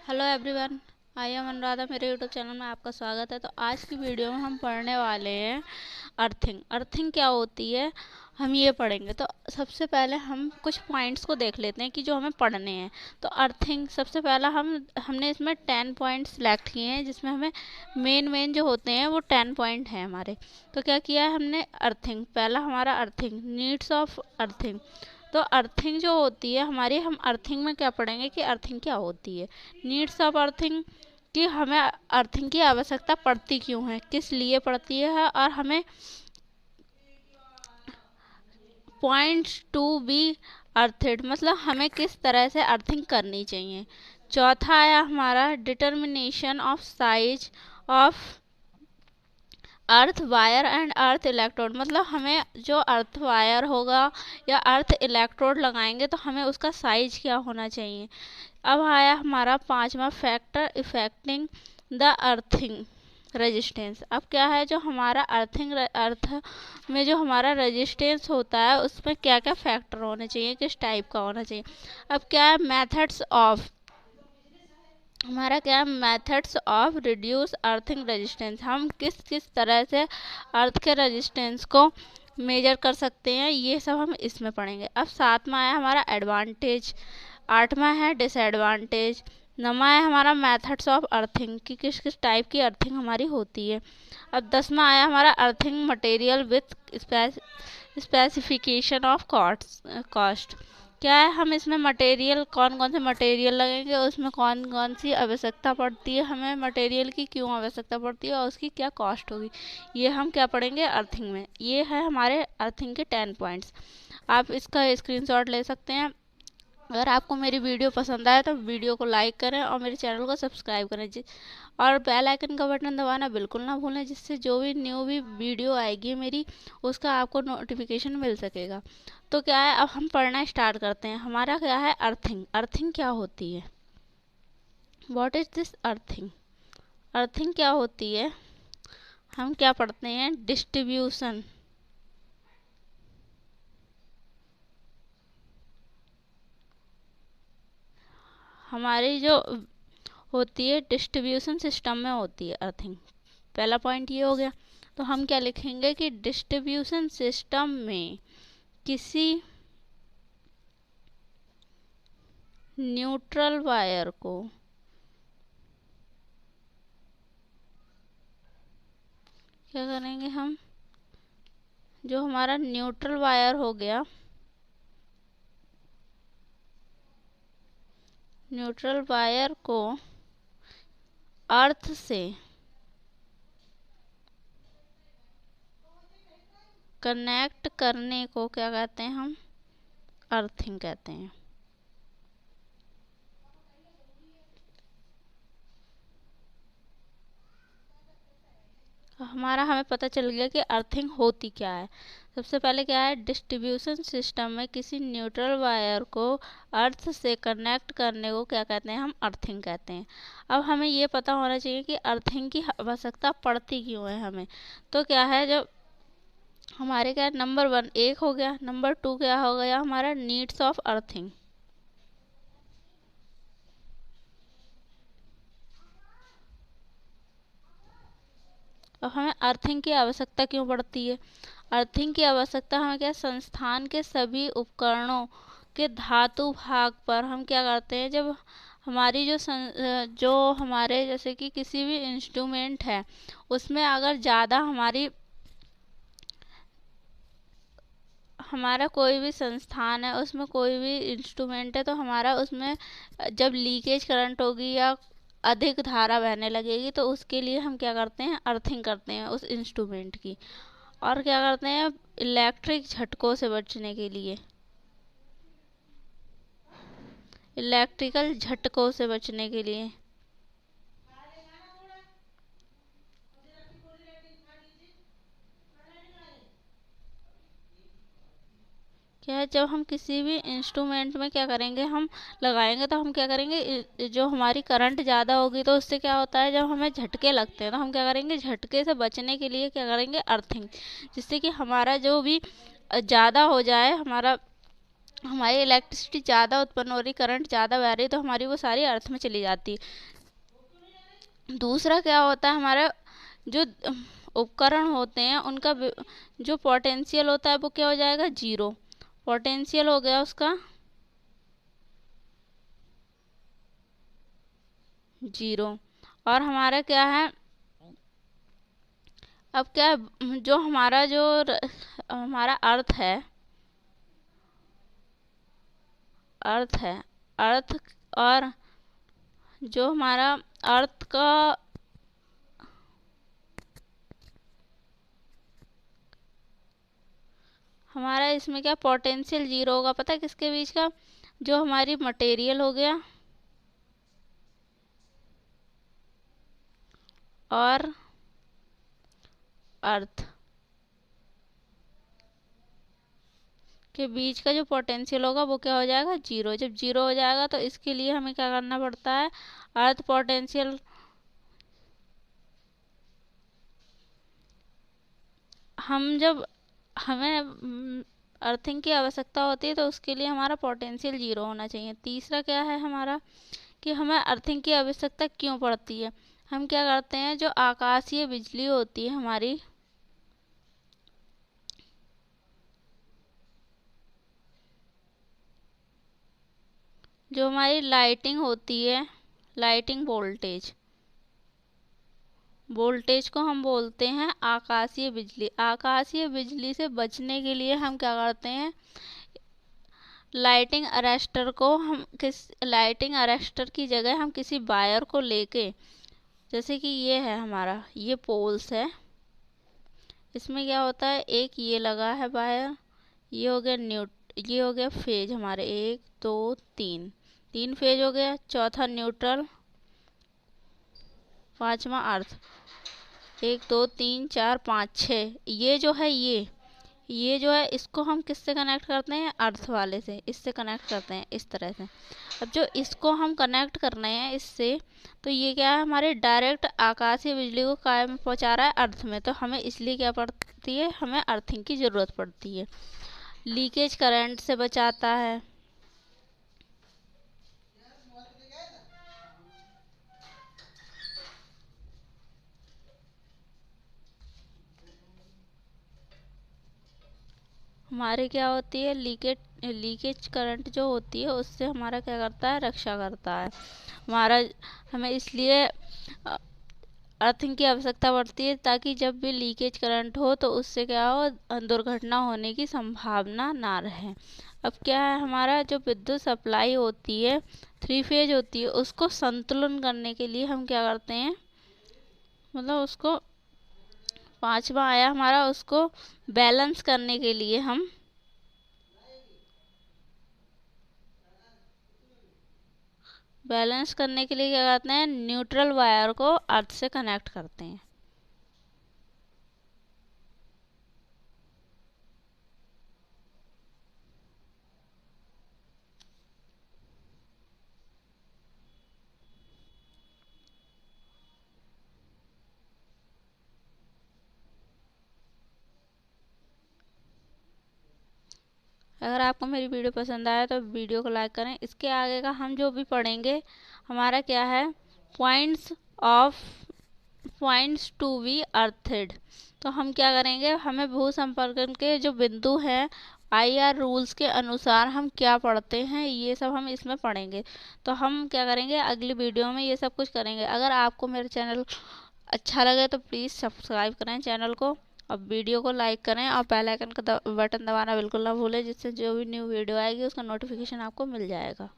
Hello everyone, I am Anuradha. मेरे YouTube channel में आपका स्वागत है। तो आज की वीडियो में हम पढ़ने वाले हैं अर्थिंग। अर्थिंग क्या होती है, हम ये पढ़ेंगे। तो सबसे पहले हम कुछ पॉइंट्स को देख लेते हैं कि जो हमें पढ़ने हैं। तो अर्थिंग सबसे पहला हमने इसमें 10 पॉइंट्स सिलेक्ट किए हैं, जिसमें हमें मेन जो होते हैं वो 10 पॉइंट हैं हमारे। तो क्या किया है हमने, अर्थिंग पहला हमारा अर्थिंग, नीड्स ऑफ अर्थिंग। तो अर्थिंग जो होती है हमारी, हम अर्थिंग में क्या पढ़ेंगे कि अर्थिंग क्या होती है। नीड्स ऑफ अर्थिंग कि हमें अर्थिंग की आवश्यकता पड़ती क्यों है, किस लिए पड़ती है, और हमें पॉइंट्स टू बी अर्थिड मतलब हमें किस तरह से अर्थिंग करनी चाहिए। चौथा आया हमारा determination of size of earth wire and earth electrode मतलब हमें जो अर्थ वायर होगा या अर्थ इलेक्ट्रोड लगाएंगे तो हमें उसका साइज क्या होना चाहिए। अब आया हमारा पांचवा factor affecting the earthing resistance. अब क्या है, जो हमारा अर्थ में जो हमारा रेजिस्टेंस होता है उसमें क्या क्या फैक्टर होने चाहिए, किस टाइप का होना चाहिए। अब क्या है, मेथड्स ऑफ हमारा क्या methods of reduce earthing resistance, हम किस किस तरह से अर्थ के रेजिस्टेंस को मेजर कर सकते हैं, ये सब हम इसमें पढ़ेंगे। अब सातवां है हमारा एडवांटेज, आठवां है डिसएडवांटेज, नौवां है हमारा मेथड्स ऑफ अर्थिंग कि किस किस टाइप की अर्थिंग हमारी होती है। अब 10वां आया हमारा earthing material with specification of cost. क्या है, हम इसमें मटेरियल कौन कौन से मटेरियल लगेंगे, उसमें कौन कौन सी आवश्यकता पड़ती है, हमें मटेरियल की क्यों आवश्यकता पड़ती है और उसकी क्या कॉस्ट होगी, ये हम क्या पढ़ेंगे अर्थिंग में। ये है हमारे अर्थिंग के 10 पॉइंट्स। आप इसका स्क्रीनशॉट ले सकते हैं। अगर आपको मेरी वीडियो पसंद आए तो वीडियो को लाइक करें और मेरे चैनल को सब्सक्राइब करें और बेल आइकन का बटन दबाना बिल्कुल ना भूलें, जिससे जो भी न्यू वीडियो आएगी मेरी उसका आपको नोटिफिकेशन मिल सकेगा। तो क्या है, अब हम पढ़ना स्टार्ट करते हैं। हमारा क्या है अर्थिंग। अर्थिंग क्या होती है, what is this earthing. Earthing क्या होती है, हम क्या पढ़ते हैं, डिस्ट्रीब्यूशन। हमारी जो होती है डिस्ट्रीब्यूशन सिस्टम में होती है अर्थिंग। पहला पॉइंट ये हो गया। तो हम क्या लिखेंगे कि डिस्ट्रीब्यूशन सिस्टम में किसी न्यूट्रल वायर को क्या करेंगे हम, जो हमारा न्यूट्रल वायर हो गया, न्यूट्रल वायर को अर्थ से कनेक्ट करने को क्या कहते हैं, हम अर्थिंग कहते हैं। हमारा हमें पता चल गया कि अर्थिंग होती क्या है। सबसे पहले क्या है, डिस्ट्रीब्यूशन सिस्टम में किसी न्यूट्रल वायर को अर्थ से कनेक्ट करने को क्या कहते हैं, हम अर्थिंग कहते हैं। अब हमें ये पता होना चाहिए कि अर्थिंग की आवश्यकता पड़ती क्यों है हमें। तो क्या है, जब हमारे क्या नंबर 1 एक हो गया, नंबर 2 क्या हो गया हमारा नीड्स ऑफ अर्थिंग। अब हमें अर्थिंग की आवश्यकता क्यों पड़ती है। अर्थिंग की आवश्यकता हमें क्या, संस्थान के सभी उपकरणों के धातु भाग पर हम क्या करते हैं, जब हमारी जो हमारे जैसे कि किसी भी इंस्ट्रूमेंट है उसमें अगर ज़्यादा हमारा कोई भी संस्थान है, उसमें कोई भी इंस्ट्रूमेंट है, तो हमारा उसमें जब लीकेज करंट होगी या अधिक धारा बहने लगेगी तो उसके लिए हम क्या करते हैं, अर्थिंग करते हैं उस इंस्ट्रूमेंट की। और क्या करते हैं, इलेक्ट्रिक झटकों से बचने के लिए, इलेक्ट्रिकल झटकों से बचने के लिए क्या है, जब हम किसी भी इंस्ट्रूमेंट में क्या करेंगे, हम लगाएंगे तो हम क्या करेंगे, जो हमारी करंट ज़्यादा होगी तो उससे क्या होता है, जब हमें झटके लगते हैं तो हम क्या करेंगे, झटके से बचने के लिए क्या करेंगे, अर्थिंग, जिससे कि हमारा जो भी ज़्यादा हो जाए, हमारा हमारी इलेक्ट्रिसिटी ज़्यादा उत्पन्न हो रही, करंट ज़्यादा बह रही, तो हमारी वो सारी अर्थ में चली जाती है। दूसरा क्या होता है, हमारा जो उपकरण होते हैं उनका जो पोटेंशियल होता है वो क्या हो जाएगा, जीरो। पोटेंशियल हो गया उसका जीरो। और हमारा क्या है, अब क्या है, जो हमारा हमारा अर्थ है अर्थ, और जो हमारा अर्थ का हमारा इसमें क्या पोटेंशियल जीरो होगा, पता है किसके बीच का, जो हमारी मटेरियल हो गया और अर्थ के बीच का जो पोटेंशियल होगा वो क्या हो जाएगा, जीरो। जब जीरो हो जाएगा तो इसके लिए हमें क्या करना पड़ता है, अर्थ पोटेंशियल जब हमें अर्थिंग की आवश्यकता होती है तो उसके लिए हमारा पोटेंशियल जीरो होना चाहिए। तीसरा क्या है हमारा, कि हमें अर्थिंग की आवश्यकता क्यों पड़ती है। हम क्या करते हैं, जो आकाशीय बिजली होती है हमारी, जो हमारी लाइटिंग होती है, लाइटिंग वोल्टेज को हम बोलते हैं आकाशीय बिजली। आकाशीय बिजली से बचने के लिए हम क्या करते हैं, लाइटिंग अरेस्टर की जगह हम किसी वायर को लेके, जैसे कि ये है हमारा, ये पोल्स है, इसमें क्या होता है, एक ये लगा है वायर, ये हो गया ये हो गया फेज हमारे, 1 2 3, 3 फेज हो गया, चौथा न्यूट्रल, पांचवा अर्थ, 1 2 3 4 5 6। ये जो है ये जो है इसको हम किससे कनेक्ट करते हैं, अर्थ वाले से, इससे कनेक्ट करते हैं इस तरह से। अब जो इसको हम कनेक्ट कर रहे हैं इससे, तो ये क्या है, हमारे डायरेक्ट आकाशीय बिजली को कायम पहुंचा रहा है अर्थ में, तो हमें इसलिए क्या पड़ती है, हमें अर्थिंग की ज़रूरत पड़ती है। लीकेज करंट से बचाता है, हमारे क्या होती है, लीकेज करंट जो होती है उससे हमारा क्या करता है, रक्षा करता है हमारा। हमें इसलिए अर्थिंग की आवश्यकता पड़ती है, ताकि जब भी लीकेज करंट हो तो उससे क्या हो, दुर्घटना होने की संभावना ना रहे। अब क्या है, हमारा जो विद्युत सप्लाई होती है 3 फेज होती है, उसको संतुलन करने के लिए हम क्या करते हैं, मतलब उसको, पांचवा आया हमारा, उसको बैलेंस करने के लिए हम क्या करते हैं, न्यूट्रल वायर को अर्थ से कनेक्ट करते हैं। अगर आपको मेरी वीडियो पसंद आया तो वीडियो को लाइक करें। इसके आगे का हम जो भी पढ़ेंगे, हमारा क्या है, points of points to be earthed. तो हम क्या करेंगे, हमें भू संपर्कन के जो बिंदु हैं IR रूल्स के अनुसार हम क्या पढ़ते हैं, ये सब हम इसमें पढ़ेंगे। तो हम क्या करेंगे, अगली वीडियो में ये सब कुछ करेंगे। अगर आपको मेरे चैनल अच्छा लगे तो प्लीज़ सब्सक्राइब करें चैनल को, और वीडियो को लाइक करें, और बेल आइकन का बटन दबाना बिल्कुल ना भूलें, जिससे जो भी न्यू वीडियो आएगी उसका नोटिफिकेशन आपको मिल जाएगा।